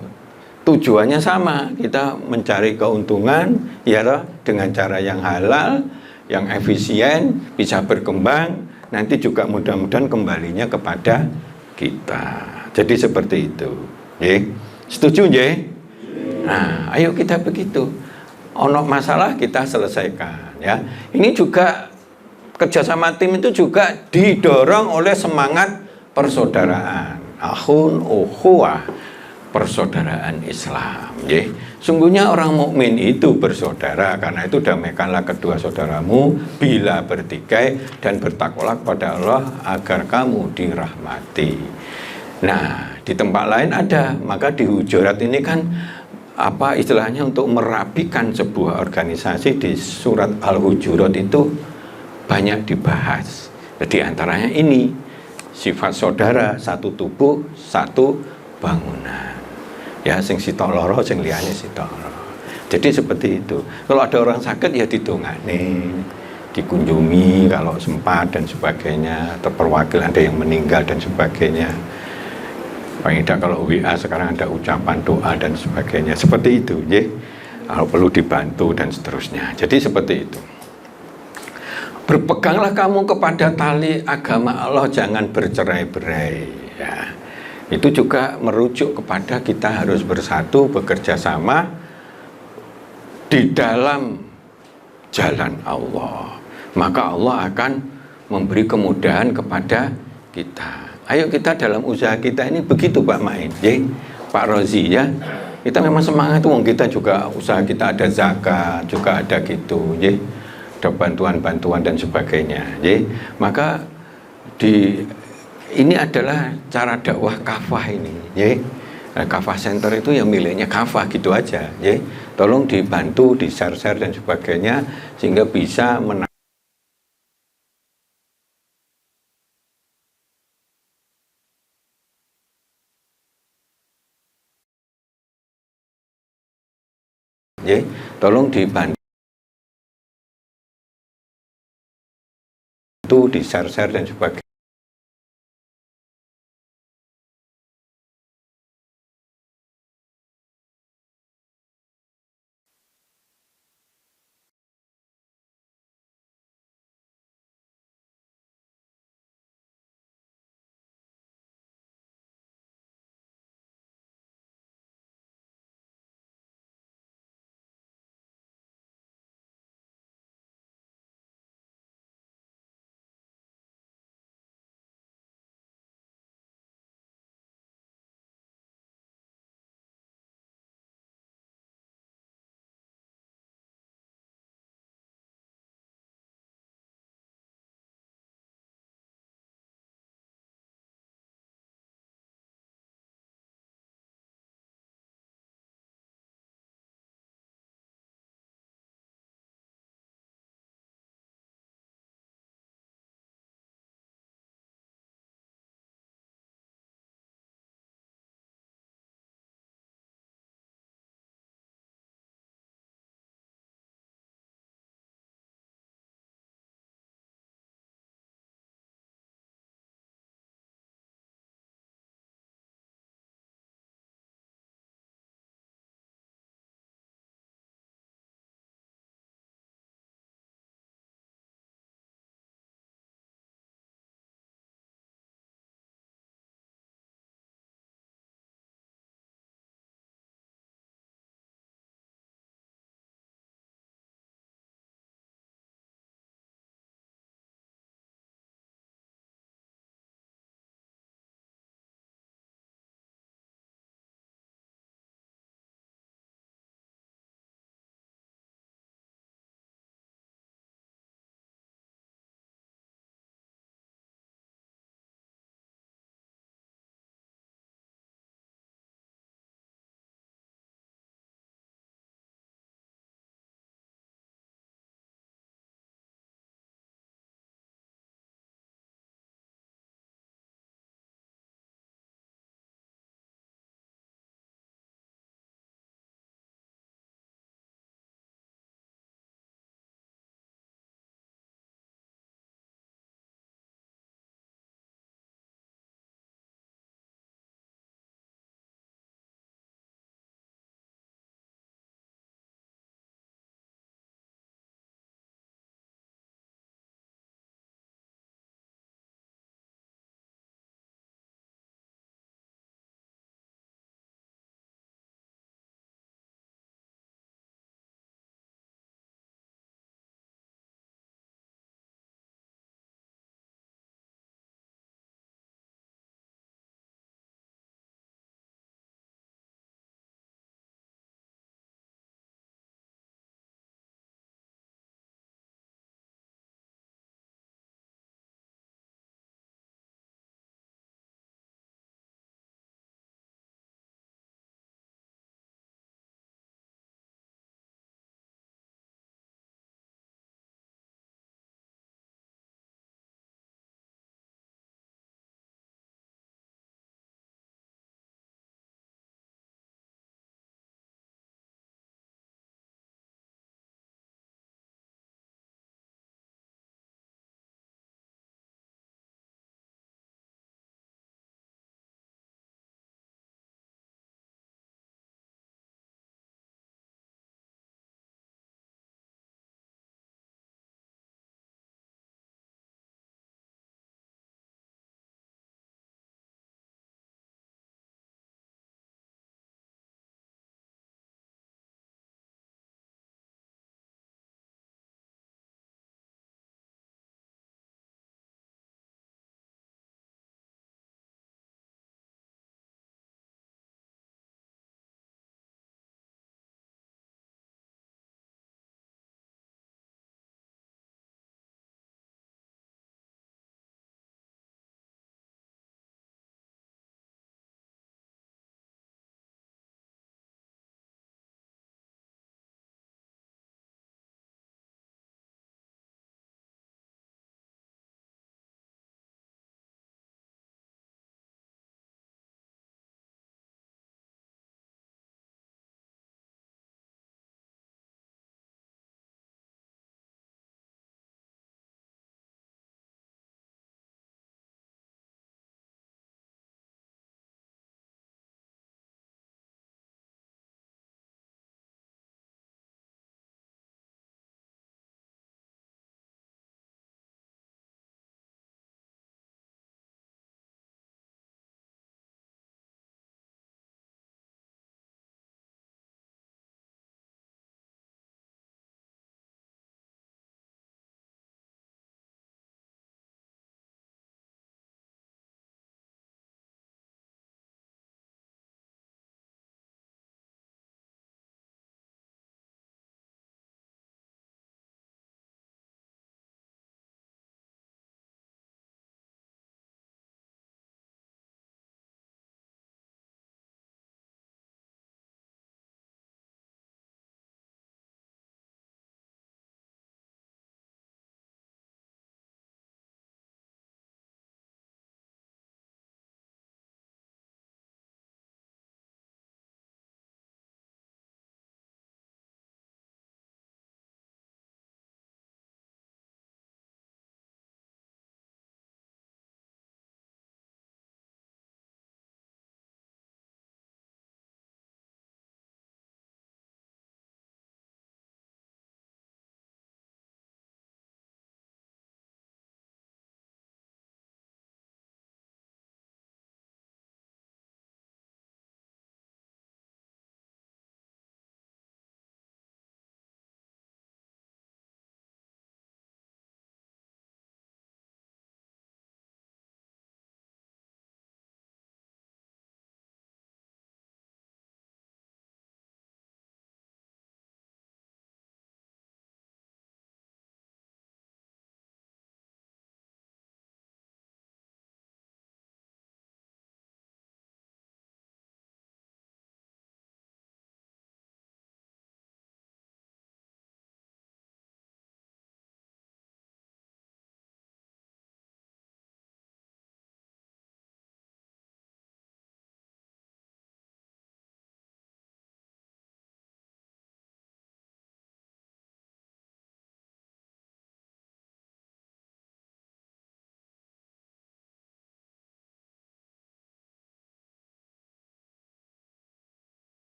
Tujuannya sama, kita mencari keuntungan ya toh, dengan cara yang halal, yang efisien, bisa berkembang, nanti juga mudah-mudahan kembalinya kepada kita. Jadi seperti itu. Nggih. Setuju nggih? Nah, ayo kita begitu. Ono masalah kita selesaikan ya. Ini juga kerjasama tim itu juga didorong oleh semangat persaudaraan. Akhun ukhuwah, persaudaraan Islam. Ya. Sungguhnya orang mukmin itu bersaudara, karena itu damaikanlah kedua saudaramu bila bertikai dan bertakwalah kepada Allah agar kamu dirahmati. Nah, di tempat lain ada, maka di Hujurat ini kan apa istilahnya untuk merapikan sebuah organisasi di surat Al-Hujurat itu banyak dibahas. Di antaranya ini sifat saudara, satu tubuh, satu bangunan. Ya, sing sitok loro, sing liyane sitok loro. Jadi seperti itu. Kalau ada orang sakit ya didongani, dikunjungi kalau sempat dan sebagainya, atau perwakilan ada yang meninggal dan sebagainya. Paling tidak kalau WA sekarang ada ucapan doa dan sebagainya. Seperti itu, ya. Kalau perlu dibantu dan seterusnya. Jadi seperti itu. Berpeganglah kamu kepada tali agama Allah, jangan bercerai-berai. Ya. Itu juga merujuk kepada kita harus bersatu, bekerja sama di dalam jalan Allah. Maka Allah akan memberi kemudahan kepada kita. Ayo kita dalam usaha kita ini begitu Pak Main, ya, Pak Rozi ya. Kita memang semangat wong kita juga usaha kita ada zakat, juga ada gitu, ya. Ada bantuan-bantuan dan sebagainya, ya. Maka ini adalah cara dakwah kafah ini, ya. Kafah Center itu yang miliknya kafah gitu aja, ya. Tolong dibantu, di-share-share dan sebagainya sehingga bisa ya, tolong dibantu, di-share-share dan sebagainya.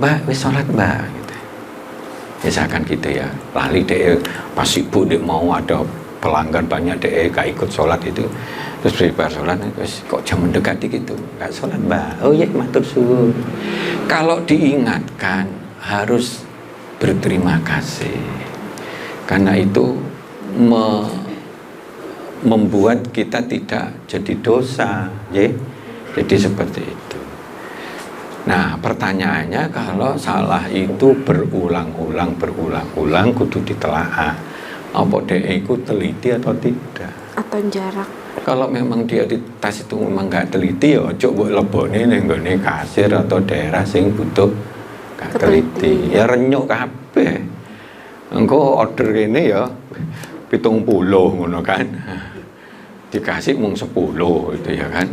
Mbak, wis sholat Mbak, gitu. Misalkan gitu ya, lali deh pas sibuk deh mau ada pelanggan banyak deh gak ikut sholat itu, terus prepare sholat, terus kok jam mendekati gitu, gak sholat Mbak, oh iya matur suwun. Kalau diingatkan harus berterima kasih, karena itu membuat kita tidak jadi dosa, ya. Jadi seperti itu. Nah, pertanyaannya kalau salah itu berulang-ulang kudu ditelaah. Apa dia ikut teliti atau tidak? Atau jarak. Kalau memang dia di tas itu memang nggak teliti, ya coba lebone ning nggone kasir atau daerah sing butuh gak teliti. Ya renyuk kabeh. Engko order kene ya 70 ngono kan. Dikasih mung 10 itu ya kan.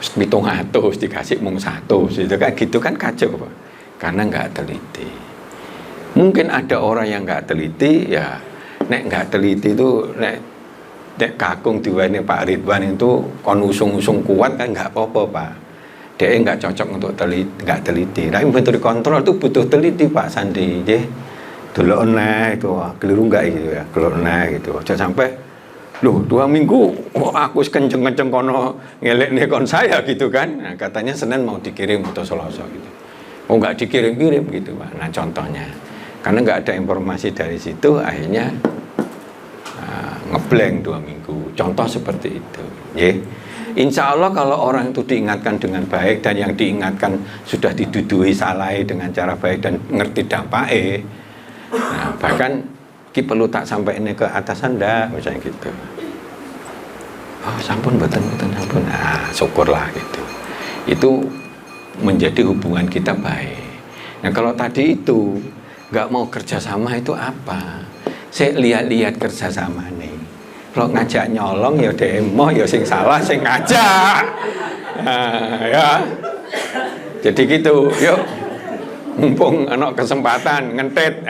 700 dikasih mung 100 itu kayak gitu kan kacau Pak. Karena nggak teliti. Mungkin ada orang yang nggak teliti ya, nek nggak teliti itu nek kakung diwane Pak Ridwan itu kon usung-usung kuat kan nggak apa-apa Pak. Dia nggak cocok untuk teliti, nggak teliti. Tapi untuk dikontrol itu butuh teliti Pak Sandi. Jadi dulu itu keliru nggak gitu ya, keliru gitu. Jangan sampai loh 2 minggu aku kenceng-kenceng kono ngelek kon saya gitu kan. Nah, katanya Senin mau dikirim atau Selasa gitu. Oh nggak dikirim-kirim gitu Pak. Nah contohnya karena nggak ada informasi dari situ akhirnya ngeblank 2 minggu. Contoh seperti itu. Yeah. Insya Allah kalau orang itu diingatkan dengan baik dan yang diingatkan sudah didudui salah dengan cara baik dan ngerti dampaknya. Nah, bahkan ki perlu tak sampai ini ke atasan dah misalnya gitu. Oh sampun sampun. Nah syukurlah gitu. Itu menjadi hubungan kita baik. Nah kalau tadi itu nggak mau kerjasama itu apa? Saya lihat-lihat kerjasama nih. Kalau ngajak nyolong ya demo ya sing salah sing ngajak. Nah, ya. Jadi gitu, yuk. Mumpung ada kesempatan ngentet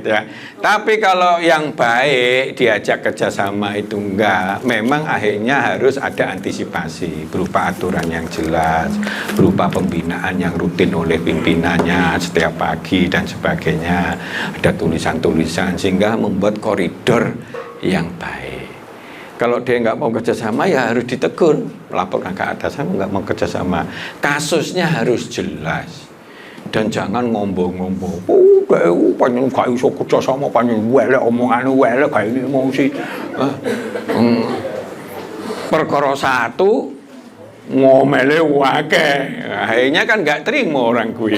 ya. Tapi kalau yang baik diajak kerjasama itu enggak, memang akhirnya harus ada antisipasi berupa aturan yang jelas, berupa pembinaan yang rutin oleh pimpinannya setiap pagi dan sebagainya, ada tulisan-tulisan sehingga membuat koridor yang baik. Kalau dia nggak mau kerjasama ya harus ditegur, laporkan ke atasan nggak mau kerjasama. Kasusnya harus jelas. Dan jangan ngomong-ngomong, panjang gak iso kerja sama panjang welek omongan welek kayak ini emosi. Perkara satu ngomele wake, akhirnya kan gak terima orang kuwi.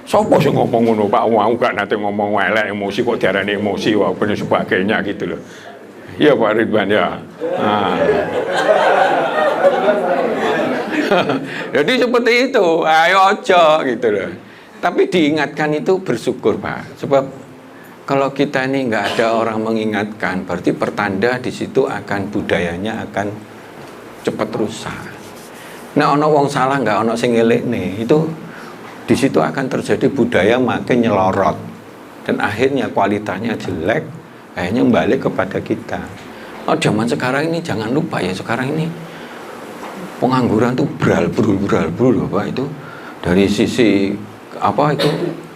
Sopo sing ngomong ngono Pak, aku gak nate ngomong welek emosi kok diarani emosi apa dan sebagainya gitu loh. Iya Pak Ridwan ya. Jadi seperti itu, ayo ojo gitu loh. Tapi diingatkan itu bersyukur Pak. Sebab kalau kita ini nggak ada orang mengingatkan, berarti pertanda di situ akan budayanya akan cepat rusak. Nah ono wong salah nggak ono sing ngelek nih, itu di situ akan terjadi budaya makin nyelorot dan akhirnya kualitasnya jelek, akhirnya balik kepada kita. Oh zaman sekarang ini jangan lupa ya, sekarang ini pengangguran tuh beral-brul Pak, itu dari sisi apa itu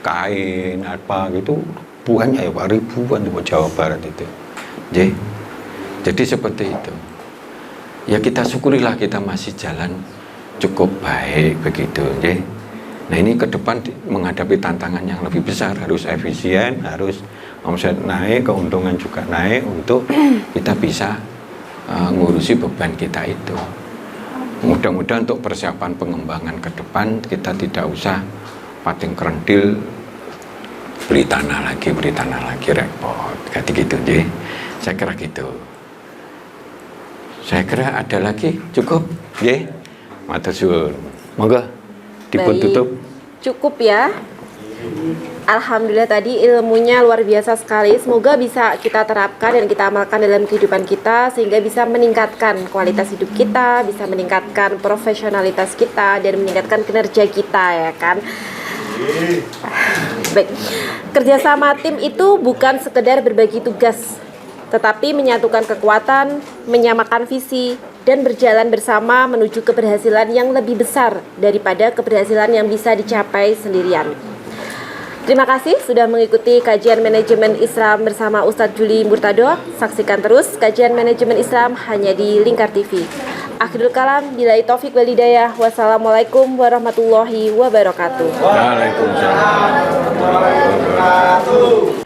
kain apa gitu banyak ya Pak, ribuan di Jawa Barat itu. Jadi seperti itu. Ya kita syukurilah kita masih jalan cukup baik begitu. Nah ini ke depan menghadapi tantangan yang lebih besar, harus efisien, harus omset naik, keuntungan juga naik untuk kita bisa ngurusi beban kita itu. Mudah-mudahan untuk persiapan pengembangan ke depan kita tidak usah pating kerentil beli tanah lagi repot kayak gitu deh. Saya kira gitu. Saya kira ada lagi cukup nggih. Matur suwun. Monggo dipun tutup. Cukup ya. Alhamdulillah tadi ilmunya luar biasa sekali. Semoga bisa kita terapkan dan kita amalkan dalam kehidupan kita sehingga bisa meningkatkan kualitas hidup kita, bisa meningkatkan profesionalitas kita dan meningkatkan kinerja kita ya kan. Baik, kerjasama tim itu bukan sekedar berbagi tugas, tetapi menyatukan kekuatan, menyamakan visi, dan berjalan bersama menuju keberhasilan yang lebih besar daripada keberhasilan yang bisa dicapai sendirian. Terima kasih sudah mengikuti kajian manajemen Islam bersama Ustadz Juli Murtado. Saksikan terus kajian manajemen Islam hanya di Lingkar TV. Akhirul kalam, billahi taufik wal hidayah. Wassalamualaikum warahmatullahi wabarakatuh. Waalaikumsalam warahmatullahi wabarakatuh.